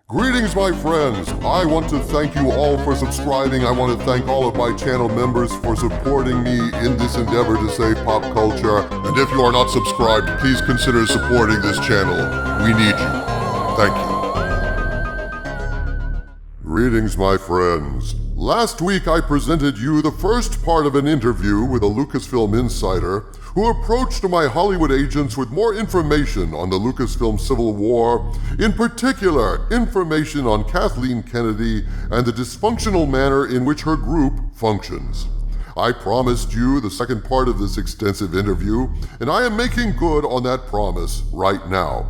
Greetings, my friends. I want to thank you all for subscribing. I want to thank all of my channel members for supporting me in this endeavor to save pop culture. And if you are not subscribed, please consider supporting this channel. We need you. Thank you. Greetings, my friends. Last week I presented you the first part of an interview with a Lucasfilm insider who approached my Hollywood agents with more information on the Lucasfilm Civil War, in particular, information on Kathleen Kennedy and the dysfunctional manner in which her group functions. I promised you the second part of this extensive interview, and I am making good on that promise right now.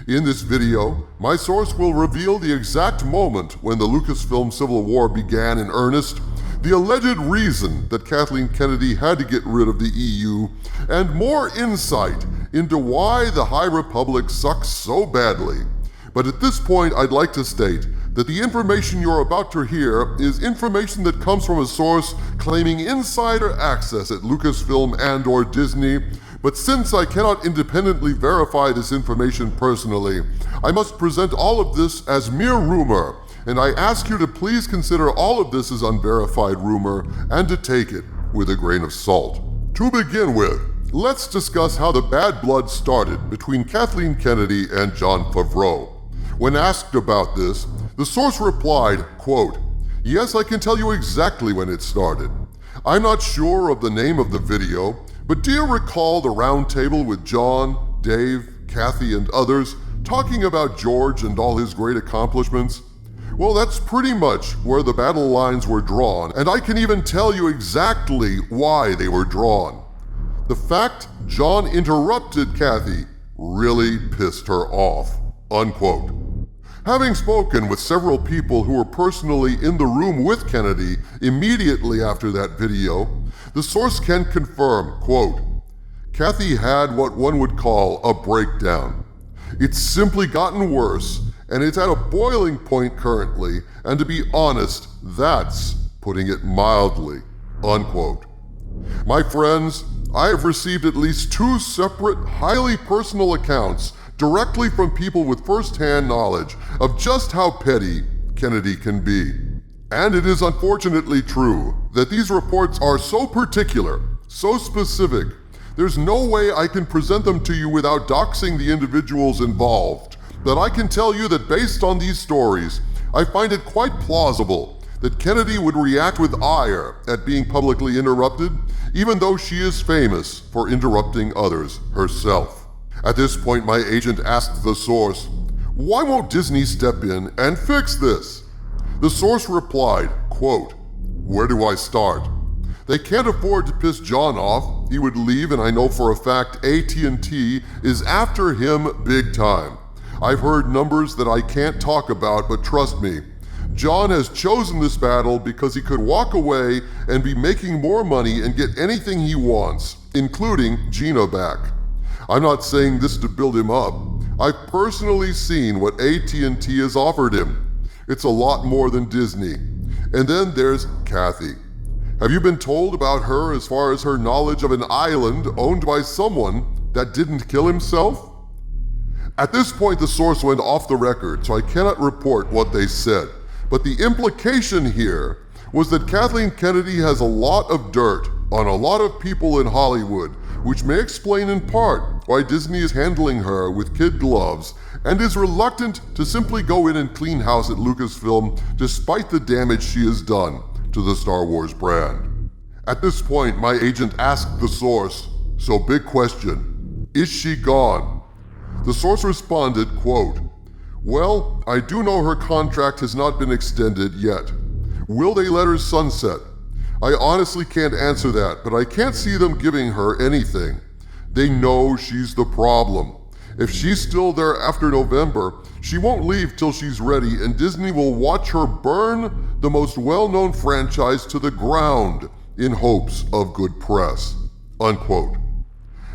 In this video, my source will reveal the exact moment when the Lucasfilm Civil War began in earnest, the alleged reason that Kathleen Kennedy had to get rid of the EU, and more insight into why the High Republic sucks so badly. But at this point, I'd like to state that the information you're about to hear is information that comes from a source claiming insider access at Lucasfilm and/or Disney. But since I cannot independently verify this information personally, I must present all of this as mere rumor, and I ask you to please consider all of this as unverified rumor and to take it with a grain of salt. To begin with, let's discuss how the bad blood started between Kathleen Kennedy and Jon Favreau. When asked about this, the source replied, quote, "Yes, I can tell you exactly when it started. I'm not sure of the name of the video, but do you recall the round table with John, Dave, Kathy, and others talking about George and all his great accomplishments? Well, that's pretty much where the battle lines were drawn, and I can even tell you exactly why they were drawn. The fact John interrupted Kathy really pissed her off," unquote. Having spoken with several people who were personally in the room with Kennedy immediately after that video, the source can confirm, quote, "Kathy had what one would call a breakdown. It's simply gotten worse, and it's at a boiling point currently, and to be honest, that's putting it mildly," unquote. My friends, I have received at least 2 separate, highly personal accounts directly from people with first-hand knowledge of just how petty Kennedy can be. And it is unfortunately true that these reports are so particular, so specific, there's no way I can present them to you without doxing the individuals involved. But I can tell you that based on these stories, I find it quite plausible that Kennedy would react with ire at being publicly interrupted, even though she is famous for interrupting others herself. At this point, my agent asked the source, "Why won't Disney step in and fix this?" The source replied, quote, "Where do I start? They can't afford to piss John off. He would leave, and I know for a fact AT&T is after him big time. I've heard numbers that I can't talk about, but trust me, John has chosen this battle because he could walk away and be making more money and get anything he wants, including Gina back. I'm not saying this to build him up. I've personally seen what AT&T has offered him. It's a lot more than Disney. And then there's Kathy. Have you been told about her as far as her knowledge of an island owned by someone that didn't kill himself?" At this point, the source went off the record, so I cannot report what they said. But the implication here was that Kathleen Kennedy has a lot of dirt on a lot of people in Hollywood, which may explain in part why Disney is handling her with kid gloves and is reluctant to simply go in and clean house at Lucasfilm despite the damage she has done to the Star Wars brand. At this point, my agent asked the source, "So big question, is she gone?" The source responded, quote, "Well, I do know her contract has not been extended yet. Will they let her sunset? I honestly can't answer that, but I can't see them giving her anything. They know she's the problem. If she's still there after November, she won't leave till she's ready, and Disney will watch her burn the most well-known franchise to the ground in hopes of good press," unquote.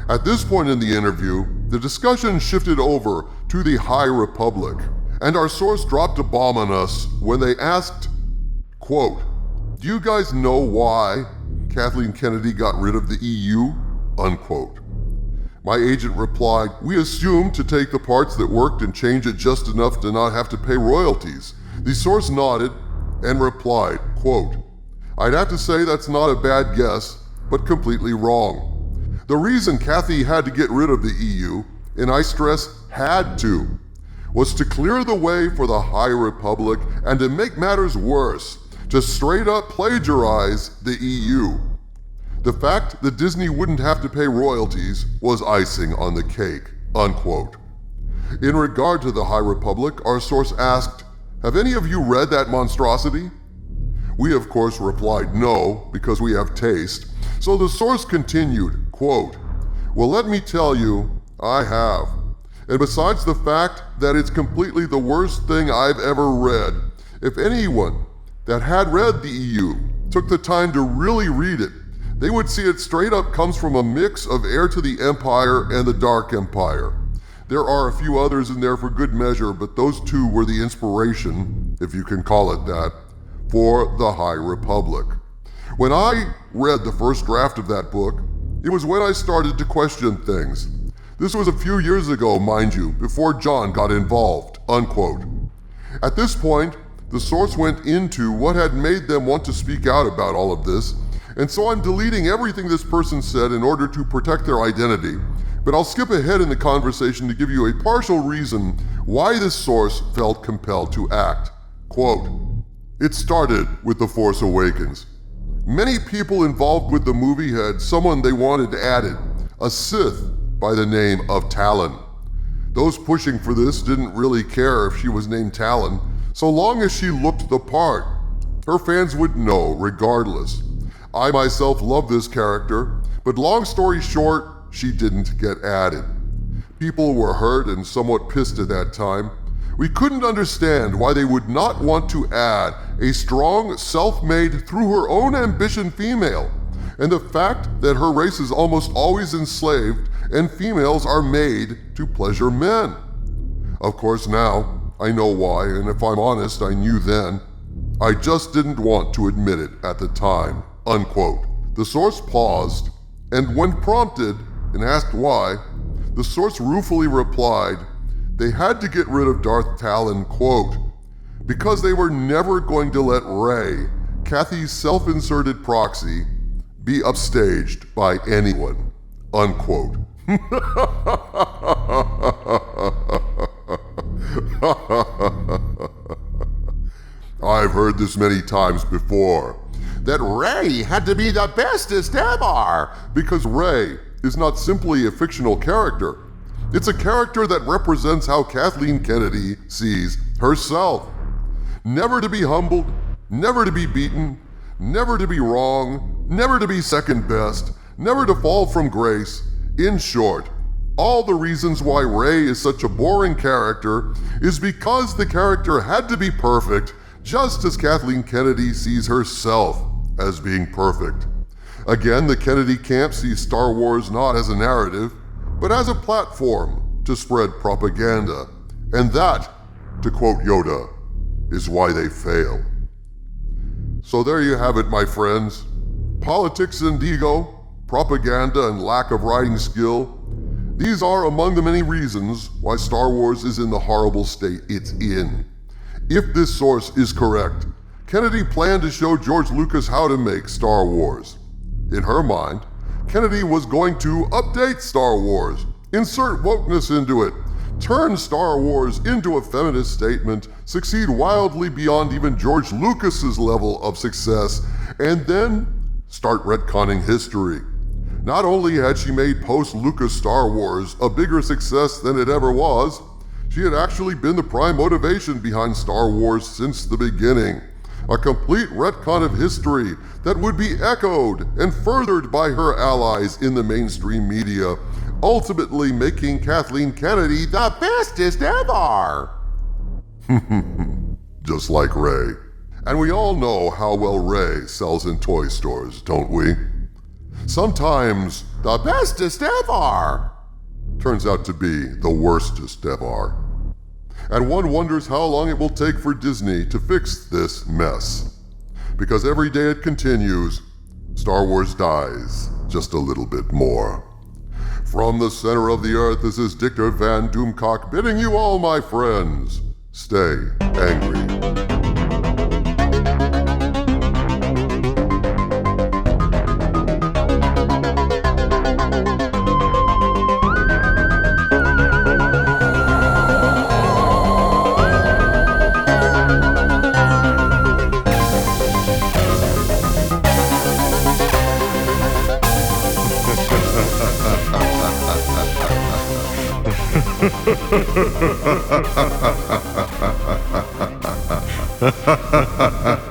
At this point in the interview, the discussion shifted over to the High Republic, and our source dropped a bomb on us when they asked, quote, "Do you guys know why Kathleen Kennedy got rid of the EU?" unquote. My agent replied, "We assumed to take the parts that worked and change it just enough to not have to pay royalties." The source nodded and replied, quote, "I'd have to say that's not a bad guess, but completely wrong. The reason Kathy had to get rid of the EU, and I stress had to, was to clear the way for the High Republic and to make matters worse, to straight up plagiarize the EU. The fact that Disney wouldn't have to pay royalties was icing on the cake," unquote. In regard to the High Republic, our source asked, "Have any of you read that monstrosity?" We of course replied no, because we have taste. So the source continued, quote, "Well, let me tell you, I have. And besides the fact that it's completely the worst thing I've ever read, if anyone that had read the EU took the time to really read it, they would see it straight up comes from a mix of Heir to the Empire and the Dark Empire. There are a few others in there for good measure, but those two were the inspiration, if you can call it that, for the High Republic. When I read the first draft of that book, it was when I started to question things. This was a few years ago, mind you, before John got involved," unquote. At this point, the source went into what had made them want to speak out about all of this, and so I'm deleting everything this person said in order to protect their identity. But I'll skip ahead in the conversation to give you a partial reason why this source felt compelled to act. Quote, "It started with The Force Awakens. Many people involved with the movie had someone they wanted added, a Sith by the name of Talon. Those pushing for this didn't really care if she was named Talon, so long as she looked the part. Her fans would know regardless. I myself love this character, but long story short, she didn't get added. People were hurt and somewhat pissed at that time. We couldn't understand why they would not want to add a strong, self-made, through her own ambition female, and the fact that her race is almost always enslaved and females are made to pleasure men. Of course now, I know why, and if I'm honest, I knew then. I just didn't want to admit it at the time," unquote. The source paused, and when prompted and asked why, the source ruefully replied, they had to get rid of Darth Talon, quote, "because they were never going to let Rey, Kathy's self-inserted proxy, be upstaged by anyone," unquote. I've heard this many times before, that Rey had to be the bestest ever, because Rey is not simply a fictional character. It's a character that represents how Kathleen Kennedy sees herself. Never to be humbled, never to be beaten, never to be wrong, never to be second best, never to fall from grace. In short, all the reasons why Rey is such a boring character is because the character had to be perfect, just as Kathleen Kennedy sees herself as being perfect. Again, the Kennedy camp sees Star Wars not as a narrative, but as a platform to spread propaganda. And that, to quote Yoda, is why they fail. So there you have it, my friends. Politics and ego, propaganda and lack of writing skill, these are among the many reasons why Star Wars is in the horrible state it's in. If this source is correct, Kennedy planned to show George Lucas how to make Star Wars. In her mind, Kennedy was going to update Star Wars, insert wokeness into it, turn Star Wars into a feminist statement, succeed wildly beyond even George Lucas's level of success, and then start retconning history. Not only had she made post-Lucas Star Wars a bigger success than it ever was, she had actually been the prime motivation behind Star Wars since the beginning. A complete retcon of history that would be echoed and furthered by her allies in the mainstream media, ultimately making Kathleen Kennedy the bestest ever. Just like Rey. And we all know how well Rey sells in toy stores, don't we? Sometimes the bestest ever turns out to be the worstest ever. And one wonders how long it will take for Disney to fix this mess. Because every day it continues, Star Wars dies just a little bit more. From the center of the earth, this is Dictor Van Doomcock bidding you all, my friends, stay angry. Ha ha ha ha ha.